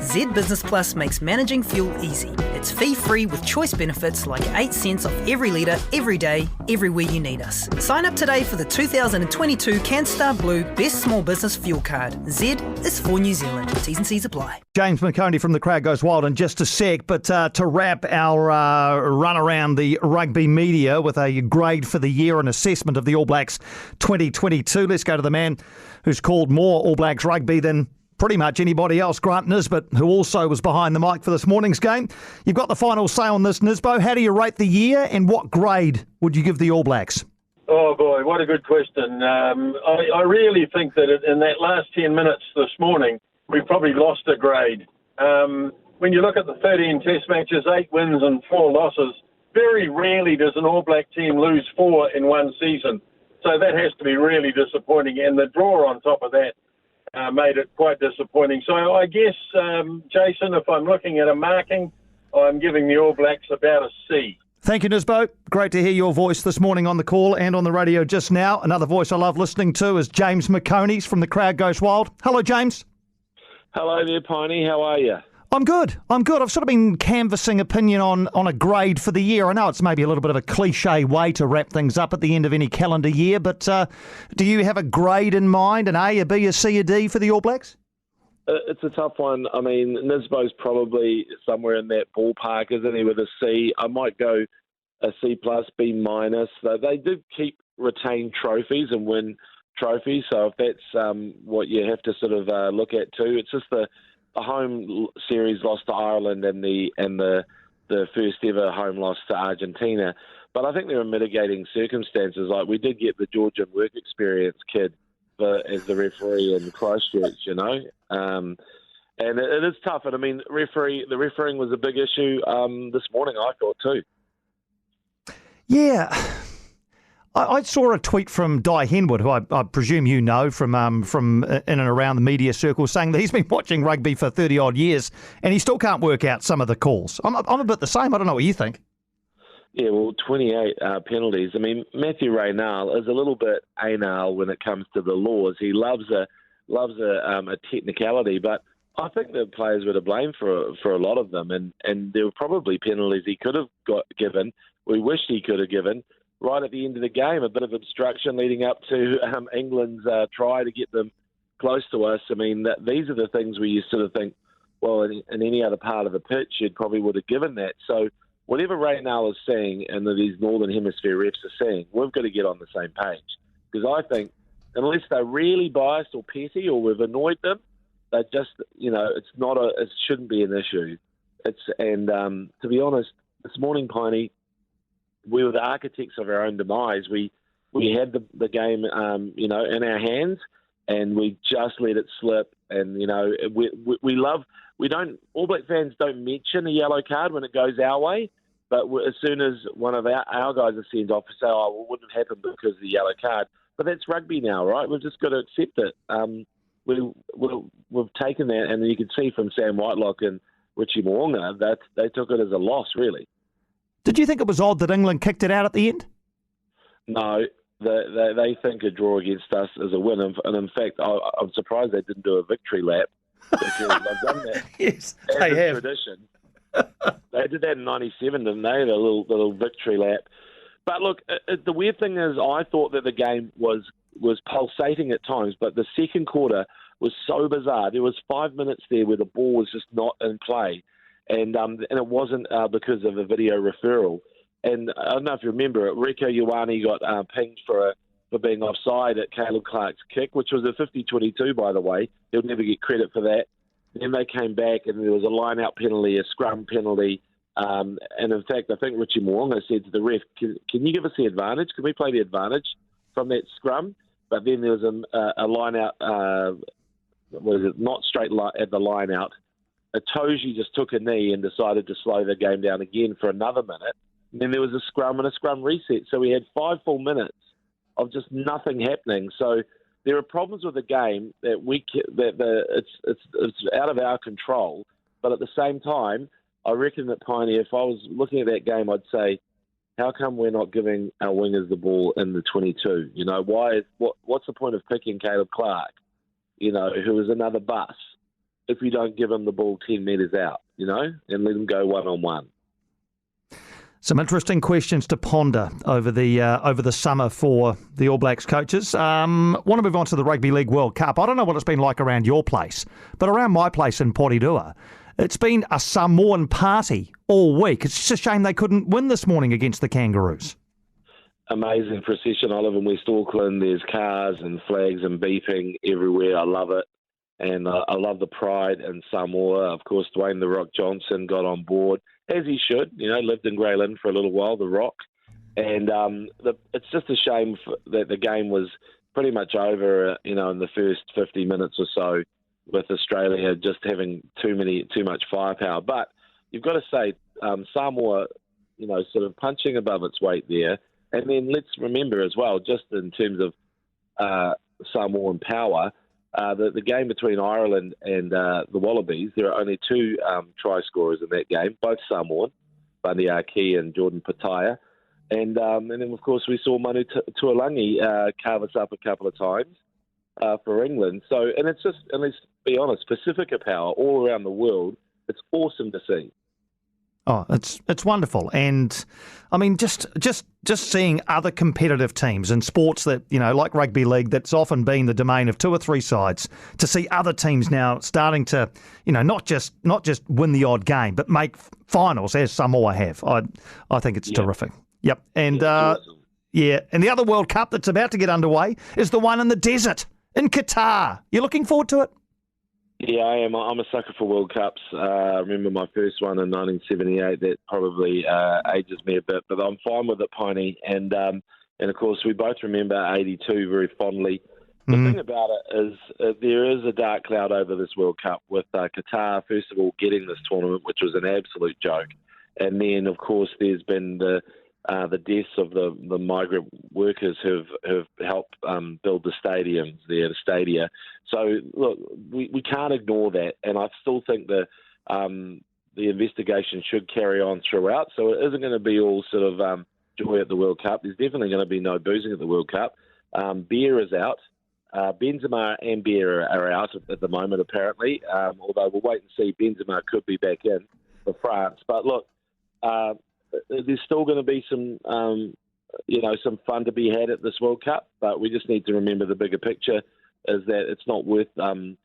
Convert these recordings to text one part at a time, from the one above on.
Z Business Plus makes managing fuel easy. It's fee-free with choice benefits like 8 cents off every litre, every day, everywhere you need us. Sign up today for the 2022 CanStar Blue Best Small Business Fuel Card. Z is for New Zealand. T's and C's apply. James McOnie from The Crowd Goes Wild in just a sec, but to wrap our run around the rugby media with a grade for the year and assessment of the All Blacks 2022, let's go to the man who's called more All Blacks rugby than pretty much anybody else, Grant Nisbet, who also was behind the mic for this morning's game. You've got the final say on this, Nisbo. How do you rate the year and what grade would you give the All Blacks? Oh, boy, what a good question. I really think that in that last 10 minutes this morning, we probably lost a grade. When you look at the 13 test matches, 8 wins and 4 losses, very rarely does an All Black team lose 4 in one season. So that has to be really disappointing. And the draw on top of that made it quite disappointing. So I guess, Jason, if I'm looking at a marking, I'm giving the All Blacks about a C. Thank you, Nisbo. Great to hear your voice this morning on the call and on the radio just now. Another voice I love listening to is James McOnie from The Crowd Goes Wild. Hello, James. Hello there, Piney. How are you? I'm good. I've sort of been canvassing opinion on a grade for the year. I know it's maybe a little bit of a cliche way to wrap things up at the end of any calendar year, but do you have a grade in mind, an A, a B, a C, a D for the All Blacks? It's a tough one. I mean, Nisbo's probably somewhere in that ballpark, isn't he, with a C? I might go a C plus, B minus. They do retain trophies and win trophies, so if that's what you have to sort of look at too, it's just the home series loss to Ireland and the first ever home loss to Argentina. But I think there are mitigating circumstances. Like we did get the Georgian work experience kid as the referee in Christchurch, you know. And it is tough. And I mean, the refereeing was a big issue this morning, I thought too. Yeah. I saw a tweet from Di Henwood, who I presume you know from in and around the media circles, saying that he's been watching rugby for 30-odd years and he still can't work out some of the calls. I'm a bit the same. I don't know what you think. Yeah, well, 28 penalties. I mean, Matthew Raynal is a little bit anal when it comes to the laws. He loves a technicality, but I think the players were to blame for a lot of them, and there were probably penalties he could have given. We wished he could have given. Right at the end of the game, a bit of obstruction leading up to England's try to get them close to us. I mean, these are the things where you sort of think, well, in any other part of the pitch, you probably would have given that. So whatever Raynal is saying and that these Northern Hemisphere refs are saying, we've got to get on the same page. Because I think unless they're really biased or petty or we've annoyed them, they just, it shouldn't be an issue. To be honest, this morning, Piney, we were the architects of our own demise. We had the game, in our hands, and we just let it slip. And All Black fans don't mention a yellow card when it goes our way, but as soon as one of our guys is sent off, we say, "Oh, well, it wouldn't have happened because of the yellow card." But that's rugby now, right? We've just got to accept it. We've taken that, and you can see from Sam Whitelock and Richie Mo'unga that they took it as a loss, really. Did you think it was odd that England kicked it out at the end? No, they think a draw against us is a win. And in fact, I'm surprised they didn't do a victory lap because they've done that. Yes, they have. Tradition. They did that in '97, didn't they? The little victory lap. But look, the weird thing is I thought that the game was pulsating at times, but the second quarter was so bizarre. There was 5 minutes there where the ball was just not in play. And it wasn't because of a video referral. And I don't know if you remember it, Rieko Ioane got pinged for being offside at Caleb Clark's kick, which was a 50-22, by the way. He'll never get credit for that. Then they came back and there was a line-out penalty, a scrum penalty. And in fact, I think Richie Mo'unga said to the ref, can you give us the advantage? Can we play the advantage from that scrum? But then there was a line-out, not straight at the line-out. Itoje just took a knee and decided to slow the game down again for another minute. And then there was a scrum and a scrum reset. So we had 5 full minutes of just nothing happening. So there are problems with the game that it's out of our control. But at the same time, I reckon that, Piney, if I was looking at that game, I'd say, how come we're not giving our wingers the ball in the 22? What's the point of picking Caleb Clark, who is another bus? if you don't give them the ball 10 metres out, and let them go one-on-one. Some interesting questions to ponder over the summer for the All Blacks coaches. Want to move on to the Rugby League World Cup. I don't know what it's been like around your place, but around my place in Porirua, it's been a Samoan party all week. It's just a shame they couldn't win this morning against the Kangaroos. Amazing procession. I live in West Auckland. There's cars and flags and beeping everywhere. I love it. And I love the pride in Samoa. Of course, Dwayne "The Rock" Johnson got on board, as he should. Lived in Grey Lynn for a little while, The Rock. And it's just a shame that the game was pretty much over, in the first 50 minutes or so, with Australia just having too much firepower. But you've got to say, Samoa, sort of punching above its weight there. And then let's remember as well, just in terms of Samoan power, the game between Ireland and the Wallabies, there are only two try scorers in that game, both Samoan, Bundy Aki and Jordan Pataya. And then, of course, we saw Manu Tuolangi carve us up a couple of times for England. So, and it's just, and let's be honest, Pacifica power all around the world. It's awesome to see. Oh, it's wonderful. And I mean, just seeing other competitive teams in sports that, like rugby league, that's often been the domain of two or three sides, to see other teams now starting to, not just win the odd game, but make finals, as Samoa have. I think it's terrific. Yep. And awesome. And the other World Cup that's about to get underway is the one in the desert in Qatar. You looking forward to it? Yeah, I am. I'm a sucker for World Cups. I remember my first one in 1978. That probably ages me a bit, but I'm fine with it, Piney. And of course, we both remember '82 very fondly. The thing about it is there is a dark cloud over this World Cup with Qatar, first of all, getting this tournament, which was an absolute joke. And then, of course, there's been the deaths of the migrant workers who've helped build the stadiums there, the stadia. So, look, we can't ignore that, and I still think the investigation should carry on throughout. So it isn't going to be all sort of joy at the World Cup. There's definitely going to be no boozing at the World Cup. Beer is out. Benzema and Beer are out at the moment, apparently, although we'll wait and see. Benzema could be back in for France. But, look, there's still going to be some fun to be had at this World Cup, but we just need to remember the bigger picture is that it's not worth the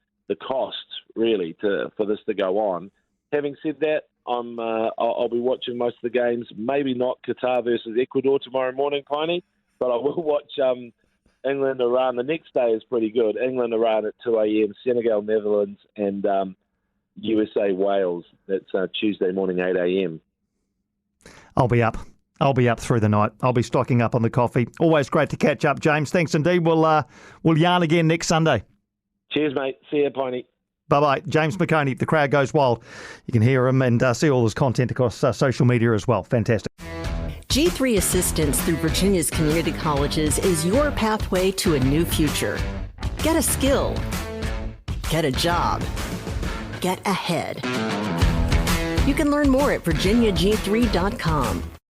cost, really, for this to go on. Having said that, I'll be watching most of the games, maybe not Qatar versus Ecuador tomorrow morning, Piney, but I will watch England-Iran. The next day is pretty good. England-Iran at 2 a.m., Senegal-Netherlands, and USA-Wales. That's Tuesday morning, 8 a.m. I'll be up through the night. I'll be stocking up on the coffee. Always great to catch up, James. Thanks indeed. We'll yarn again next Sunday. Cheers, mate. See you, Piney. Bye-bye. James McOnie, The Crowd Goes Wild. You can hear him and see all his content across social media as well. Fantastic. G3 Assistance through Virginia's community colleges is your pathway to a new future. Get a skill. Get a job. Get ahead. You can learn more at virginiag3.com.